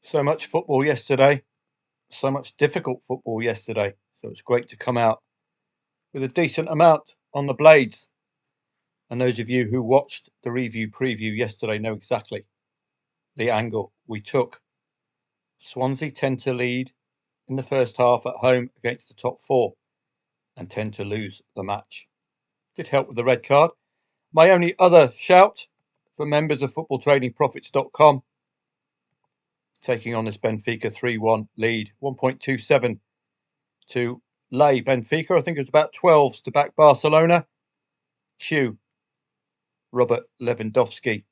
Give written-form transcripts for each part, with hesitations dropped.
So much football yesterday, so much difficult football yesterday. So it's great to come out with a decent amount on the blades. And those of you who watched the review preview yesterday know exactly the angle we took. Swansea tend to lead in the first half at home against the top four and tend to lose the match. Did help with the red card. My only other shout for members of footballtradingprofits.com, taking on this Benfica 3-1 lead, 1.27 to lay Benfica. I think it was about 12s to back Barcelona. Q, Robert Lewandowski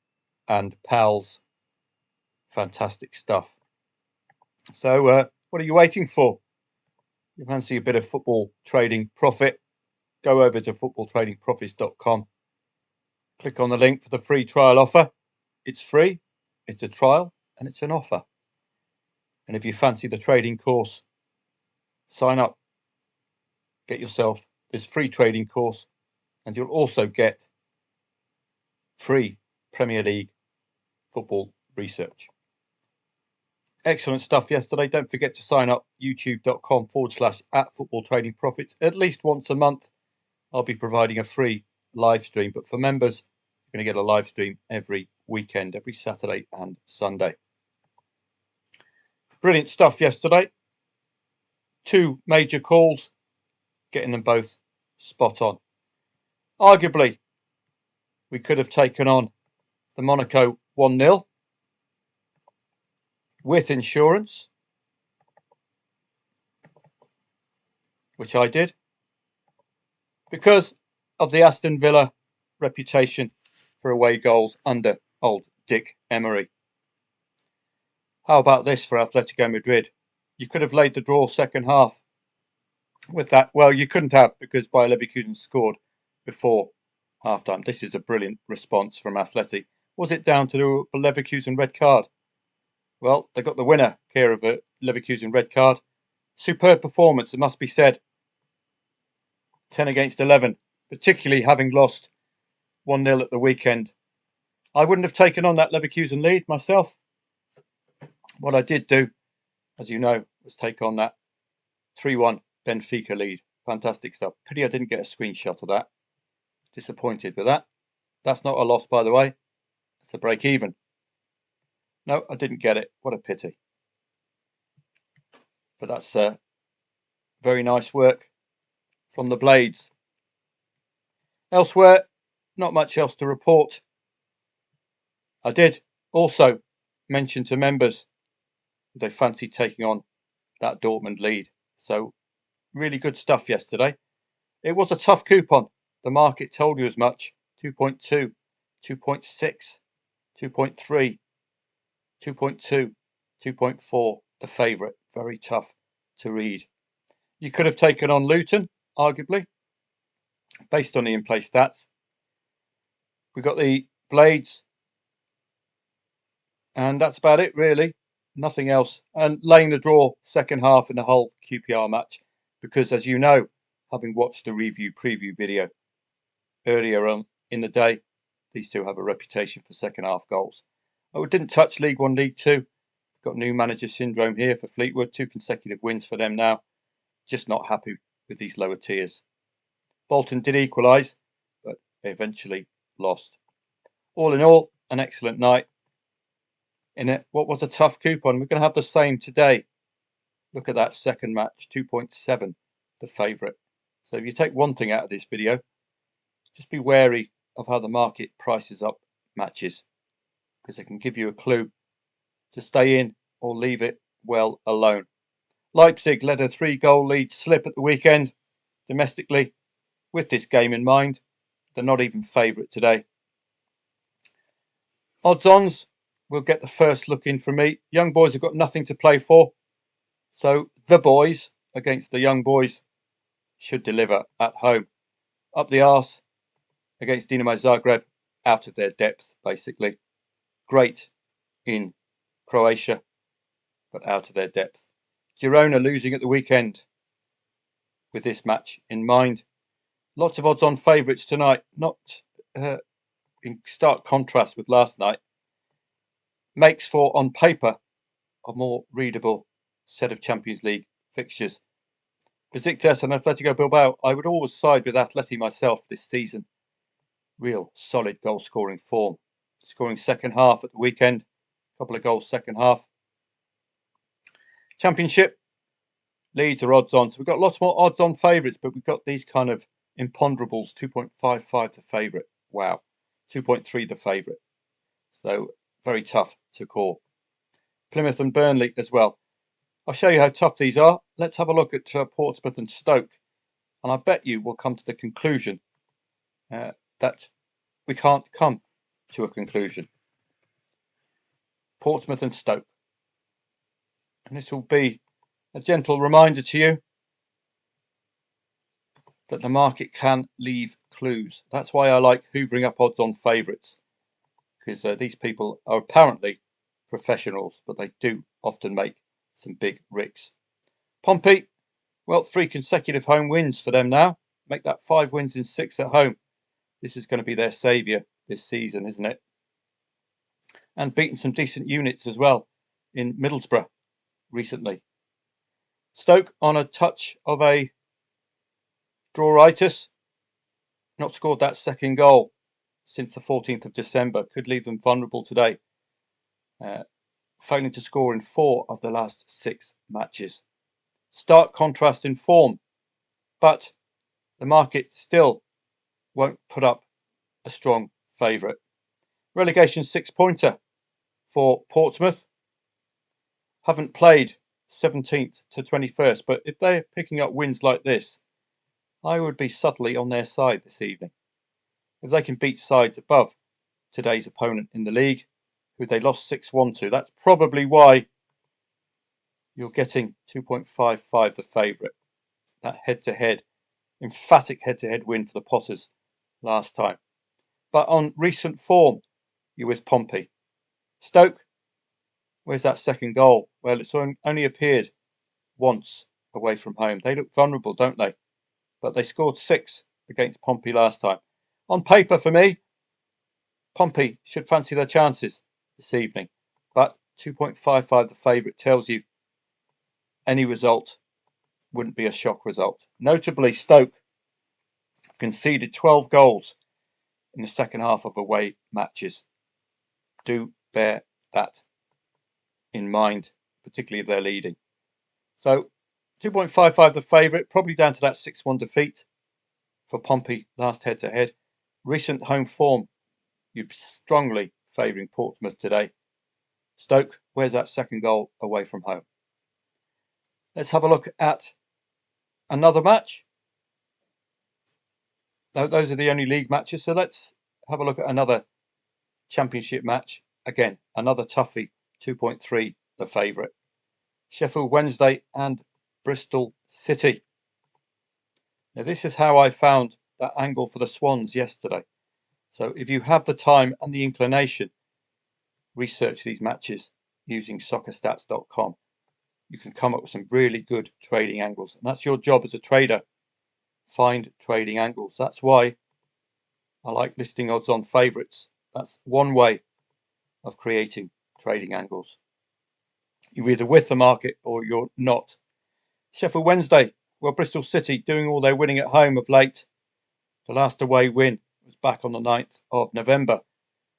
and pals. Fantastic stuff. So what are you waiting for? You fancy a bit of football trading profit? Go over to footballtradingprofits.com. Click on the link for the free trial offer. It's free, it's a trial, and it's an offer. And if you fancy the trading course, sign up. Get yourself this free trading course, and you'll also get free Premier League football research. Excellent stuff yesterday. Don't forget to sign up youtube.com/@footballtradingprofits. At least once a month, I'll be providing a free live stream. But for members, you're going to get a live stream every weekend, every Saturday and Sunday. Brilliant stuff yesterday. Two major calls, getting them both spot on. Arguably, we could have taken on the Monaco 1-0 with insurance, which I did, because of the Aston Villa reputation for away goals under old Dick Emery. How about this for Atletico Madrid? You could have laid the draw second half with that. Well, you couldn't have, because Bayer Leverkusen scored before halftime. This is a brilliant response from Atleti. Was it down to the Leverkusen red card? Well, they got the winner care of a Leverkusen red card. Superb performance, it must be said. 10 against 11, particularly having lost 1-0 at the weekend. I wouldn't have taken on that Leverkusen lead myself. What I did do, as you know, was take on that 3-1 Benfica lead. Fantastic stuff. Pity I didn't get a screenshot of that. Disappointed with that. That's not a loss, by the way. It's a break even. No, I didn't get it. What a pity. But that's very nice work from the blades. Elsewhere, not much else to report. I did also mention to members they fancy taking on that Dortmund lead. So really good stuff yesterday. It was a tough coupon. The market told you as much. 2.2, 2.6, 2.3, 2.2, 2.4. The favourite. Very tough to read. You could have taken on Luton, arguably, based on the in-play stats. We got the blades, and that's about it, really. Nothing else. And laying the draw second half in the whole QPR match, because as you know, having watched the review preview video earlier on in the day, these two have a reputation for second half goals. Oh, didn't touch League One, League Two. Got new manager syndrome here for Fleetwood. 2 consecutive wins for them now. Just not happy with these lower tiers. Bolton did equalise, but they eventually lost. All in all, an excellent night. In it, what was a tough coupon. We're going to have the same today. Look at that second match, 2.7, the favourite. So if you take one thing out of this video, just be wary of how the market prices up matches, because it can give you a clue to stay in or leave it well alone. Leipzig led a 3-goal lead slip at the weekend domestically. With this game in mind, they're not even favourite today. Odds-ons, we'll get the first look in from me. Young boys have got nothing to play for, so the boys against the young boys should deliver at home. Up the arse against Dinamo Zagreb, out of their depth, basically. Great in Croatia, but out of their depth. Girona losing at the weekend with this match in mind. Lots of odds-on favourites tonight, not in stark contrast with last night. Makes for, on paper, a more readable set of Champions League fixtures. Besiktas and Atletico Bilbao, I would always side with Atleti myself this season. Real solid goal scoring form. Scoring second half at the weekend. A couple of goals second half. Championship, Leeds are odds on. So we've got lots more odds on favourites, but we've got these kind of imponderables. 2.55 the favourite. Wow. 2.3 the favourite. So very tough to call. Plymouth and Burnley as well. I'll show you how tough these are. Let's have a look at Portsmouth and Stoke. And I bet you will come to the conclusion that we can't come to a conclusion. Portsmouth and Stoke. And this will be a gentle reminder to you that the market can leave clues. That's why I like hoovering up odds on favourites, because these people are apparently professionals, but they do often make some big risks. Pompey, well, 3 consecutive home wins for them now. Make that 5 wins in 6 at home. This is going to be their saviour this season, isn't it? And beaten some decent units as well in Middlesbrough recently. Stoke on a touch of a drawitis. Not scored that second goal since the 14th of December. Could leave them vulnerable today. Failing to score in 4 of the last 6 matches. Stark contrast in form, but the market still won't put up a strong favourite. Relegation 6-pointer for Portsmouth. Haven't played 17th to 21st, but if they're picking up wins like this, I would be subtly on their side this evening. If they can beat sides above today's opponent in the league, who they lost 6-1 to, that's probably why you're getting 2.55 the favourite. That head-to-head, emphatic head-to-head win for the Potters last time. But on recent form, you're with Pompey. Stoke, where's that second goal? Well, it's only appeared once away from home. They look vulnerable, don't they? But they scored 6 against Pompey last time. On paper, for me, Pompey should fancy their chances this evening. But 2.55 the favourite tells you any result wouldn't be a shock result. Notably, Stoke conceded 12 goals in the second half of away matches. Do bear that in mind, particularly if they're leading. So 2.55 the favourite, probably down to that 6-1 defeat for Pompey last head-to-head. Recent home form, you'd be strongly favouring Portsmouth today. Stoke, where's that second goal away from home? Let's have a look at another match. Those are the only league matches, so let's have a look at another championship match. Again, another toughie, 2.3 the favourite. Sheffield Wednesday and Bristol City. Now this is how I found that angle for the Swans yesterday. So if you have the time and the inclination, research these matches using soccerstats.com. You can come up with some really good trading angles. And that's your job as a trader. Find trading angles. That's why I like listing odds on favourites. That's one way of creating trading angles. You're either with the market or you're not. Sheffield Wednesday, well, Bristol City doing all their winning at home of late. The last away win was back on the 9th of November.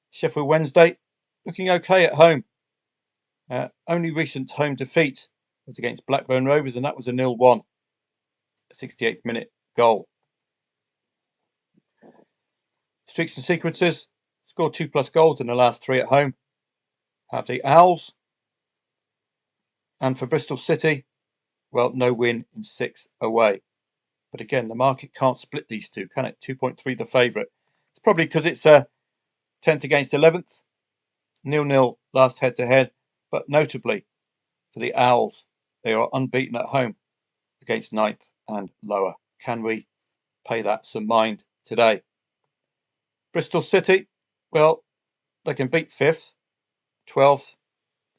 Sheffield Wednesday looking okay at home. Only recent home defeat was against Blackburn Rovers, and that was a 0-1, a 68th minute goal. Streaks and sequences, scored 2+ goals in the last 3 at home. Have the Owls. And for Bristol City, well, no win in 6 away. But again, the market can't split these two, can it? 2.3 the favourite. It's probably because it's 10th against 11th. 0-0 last head-to-head. But notably, for the Owls, they are unbeaten at home against 9th and lower. Can we pay that some mind today? Bristol City, well, they can beat 5th, 12th,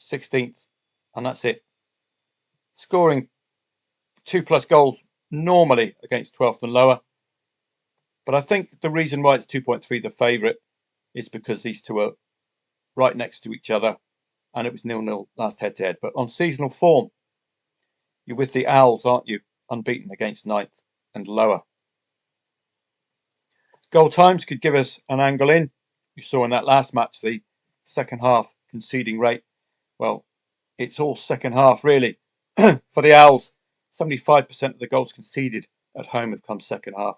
16th, and that's it. Scoring 2+ goals normally against 12th and lower. But I think the reason why it's 2.3 the favourite is because these two are right next to each other and it was 0-0 last head-to-head. But on seasonal form, you're with the Owls, aren't you? Unbeaten against ninth and lower. Goal times could give us an angle in. You saw in that last match the second half conceding rate. Well, it's all second half really. For the Owls, 75% of the goals conceded at home have come second half,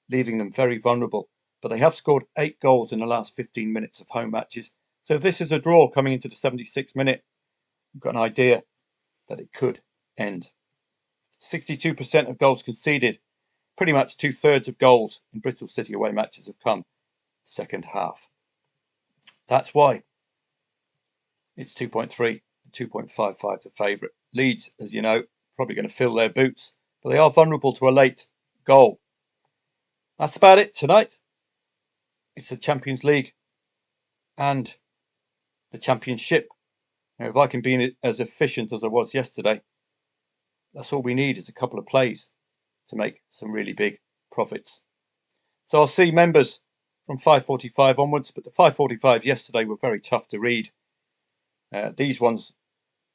leaving them very vulnerable. But they have scored 8 goals in the last 15 minutes of home matches. So if this is a draw coming into the 76th minute, you've got an idea that it could end. 62% of goals conceded. Pretty much 2/3 of goals in Bristol City away matches have come second half. That's why it's 2.3 and 2.55 to favourite. Leeds, as you know, probably going to fill their boots, but they are vulnerable to a late goal. That's about it tonight. It's the Champions League and the Championship. Now, if I can be as efficient as I was yesterday, that's all we need is a couple of plays to make some really big profits. So I'll see members from 5:45 onwards, but the 5:45 yesterday were very tough to read. These ones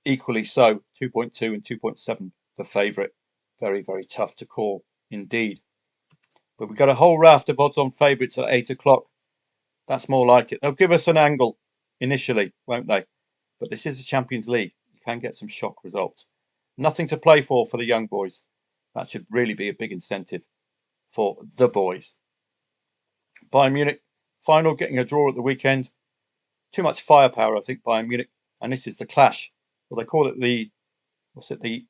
equally so, 2.2 and 2.7 the favourite. Very, very tough to call indeed. But we've got a whole raft of odds-on favourites at 8 o'clock. That's more like it. They'll give us an angle initially, won't they? But this is the Champions League. You can get some shock results. Nothing to play for the young boys. That should really be a big incentive for the boys. Bayern Munich final, getting a draw at the weekend. Too much firepower, I think, Bayern Munich. And this is the clash. Well, they call it the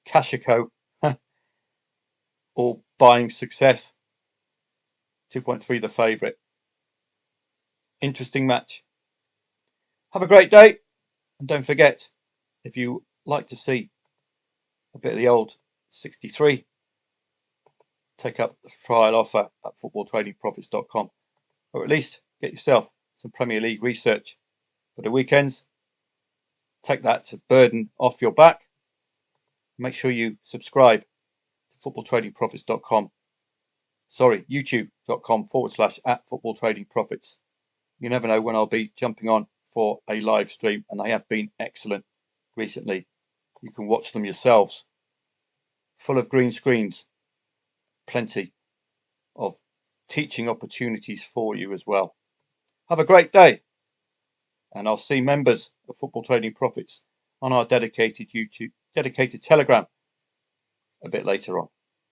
Kashiko, or buying success. 2.3 the favourite. Interesting match. Have a great day. And don't forget, if you like to see a bit of the old 63, take up the trial offer at footballtradingprofits.com, or at least get yourself some Premier League research for the weekends. Take that burden off your back. Make sure you subscribe to footballtradingprofits.com. youtube.com/@footballtradingprofits. You never know when I'll be jumping on for a live stream, and they have been excellent recently. You can watch them yourselves. Full of green screens. Plenty of teaching opportunities for you as well. Have a great day. And I'll see members of Football Trading Profits on our dedicated Telegram a bit later on.